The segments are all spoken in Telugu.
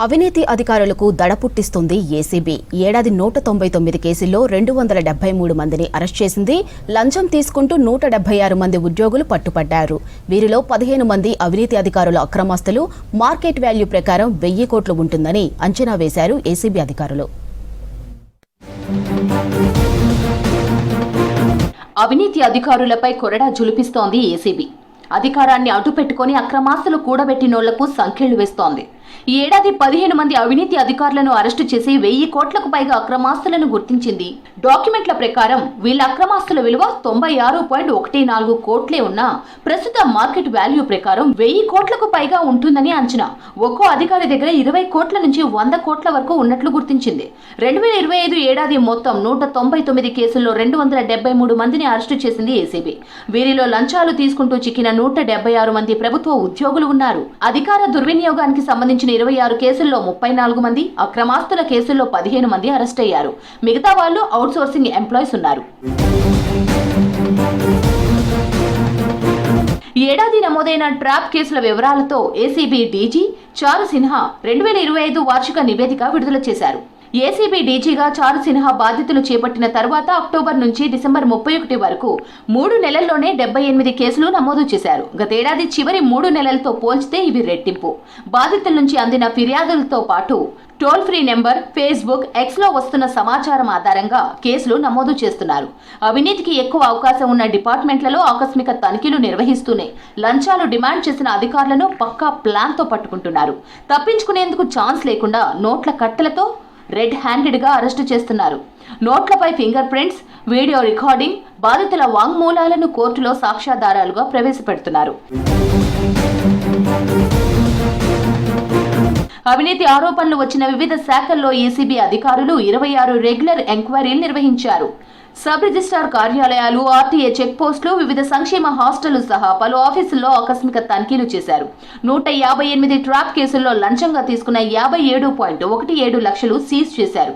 అవినీతి అధికారులకు దడ పుట్టిస్తుంది ఏసీబీ. ఏడాది 199 కేసుల్లో 273 మందిని అరెస్ట్ చేసింది. లంచం తీసుకుంటూ 176 మంది ఉద్యోగులు పట్టుపడ్డారు. వీరిలో 15 మంది అవినీతి అధికారుల అక్రమాస్తులు మార్కెట్ వాల్యూ ప్రకారం 1000 కోట్లు ఉంటుందని అంచనా వేశారు ఏసీబీ అధికారులు. అవినీతి అధికారులపై కొరడా జులిపిస్తోంది ఏసీబీ. అధికారాన్ని అడ్డుపెట్టుకుని అక్రమాస్తులు కూడబెట్టినోళ్లకు సంఖ్యలు వేస్తోంది. ఈ ఏడాది 15 మంది అవినీతి అధికారులను అరెస్టు చేసి 1000 కోట్లకు పైగా అక్రమాస్తులను గుర్తించింది. డాక్యుమెంట్ల ప్రకారం వీళ్ల అక్రమాస్తుల విలువ 96.14 కోట్లే ఉన్నా ప్రస్తుత మార్కెట్ వాల్యూ ప్రకారం 1000 కోట్లకు పైగా ఉంటుందని అంచనా. ఒక్కో అధికారి దగ్గర 20 కోట్ల నుంచి 100 కోట్ల వరకు ఉన్నట్లు గుర్తించింది. 2025 ఏడాది మొత్తం 199 కేసుల్లో 273 మందిని అరెస్టు చేసింది ఏసీబీ. వీరిలో లంచాలు తీసుకుంటూ చిక్కిన 176 మంది ప్రభుత్వ ఉద్యోగులు ఉన్నారు. అధికార దుర్వినియోగానికి సంబంధించిన 26 కేసుల్లో 34 మంది, అక్రమాస్తుల కేసుల్లో 15 మంది అరెస్ట్ అయ్యారు. మిగతా వాళ్ళు అవుట్సోర్సింగ్ ఎంప్లాయీస్ ఉన్నారు. ఏడాది నమోదైన ట్రాప్ కేసుల వివరాలతో ఏసీబీ డీజీ చారు సిన్హా 2025 వార్షిక నివేదిక విడుదల చేశారు. ఏసీబీ డీజీగా చారు సిన్హా బాధ్యతలు చేపట్టిన తర్వాత అక్టోబర్ నుంచి డిసెంబర్ 31 వరకు 3 నెలల్లోనే 78 కేసులు నమోదు చేశారు. గతేడాది చివరి 3 నెలలతో పోల్చితే ఇవి రెట్టింపు. బాధితుల నుంచి అందిన ఫిర్యాదులతో పాటు టోల్ ఫ్రీ నెంబర్, ఫేస్బుక్, ఎక్స్లో వస్తున్న సమాచారం ఆధారంగా కేసులు నమోదు చేస్తున్నారు. అవినీతికి ఎక్కువ అవకాశం ఉన్న డిపార్ట్మెంట్లలో ఆకస్మిక తనిఖీలు నిర్వహిస్తూనే లంచాలు డిమాండ్ చేసిన అధికారులను పక్కా ప్లాన్తో పట్టుకుంటున్నారు. తప్పించుకునేందుకు ఛాన్స్ లేకుండా నోట్ల కట్టలతో రెడ్ హ్యాండెడ్గా అరెస్టు చేస్తున్నారు. నోట్లపై ఫింగర్ ప్రింట్స్, వీడియో రికార్డింగ్, బాధితుల వాంగ్మూలాలను కోర్టులో సాక్ష్యాధారాలుగా ప్రవేశపెడుతున్నారు. అవినీతి ఆరోపణలు వచ్చిన వివిధ శాఖల్లో ఏసీబీ అధికారులు 26 రెగ్యులర్ ఎంక్వైరీలు నిర్వహించారు. సబ్ రిజిస్ట్రార్ కార్యాలయాలు, ఆర్టీఏ చెక్ పోస్టులు, వివిధ సంక్షేమ హాస్టళ్లు సహా పలు ఆఫీసుల్లో ఆకస్మిక తనిఖీలు చేశారు. 158 ట్రాప్ కేసుల్లో లంచంగా తీసుకున్న 57.17 లక్షలు సీజ్ చేశారు.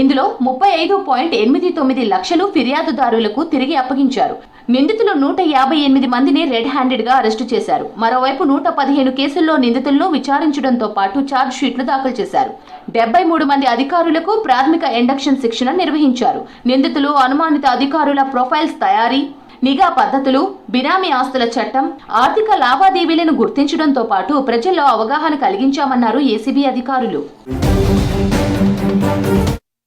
ఇందులో 35.89 లక్షలు ఫిర్యాదుదారులకు తిరిగి అప్పగించారు. నిందితులు 158 మందిని రెడ్ హ్యాండెడ్ గా అరెస్టు చేశారు. మరోవైపు 115 కేసుల్లో నిందితులను విచారించడంతో పాటు ఛార్జ్ షీట్లు దాఖలు చేశారు. 73 మంది అధికారులకు ప్రాథమిక ఇండక్షన్ శిక్షణ నిర్వహించారు. నిందితులు అనుమానిత అధికారుల ప్రొఫైల్స్ తయారీ, నిఘా పద్ధతులు, బినామీ ఆస్తుల చట్టం, ఆర్థిక లావాదేవీలను గుర్తించడంతో పాటు ప్రజల్లో అవగాహన కలిగించామన్నారు ఏసీబీ అధికారులు.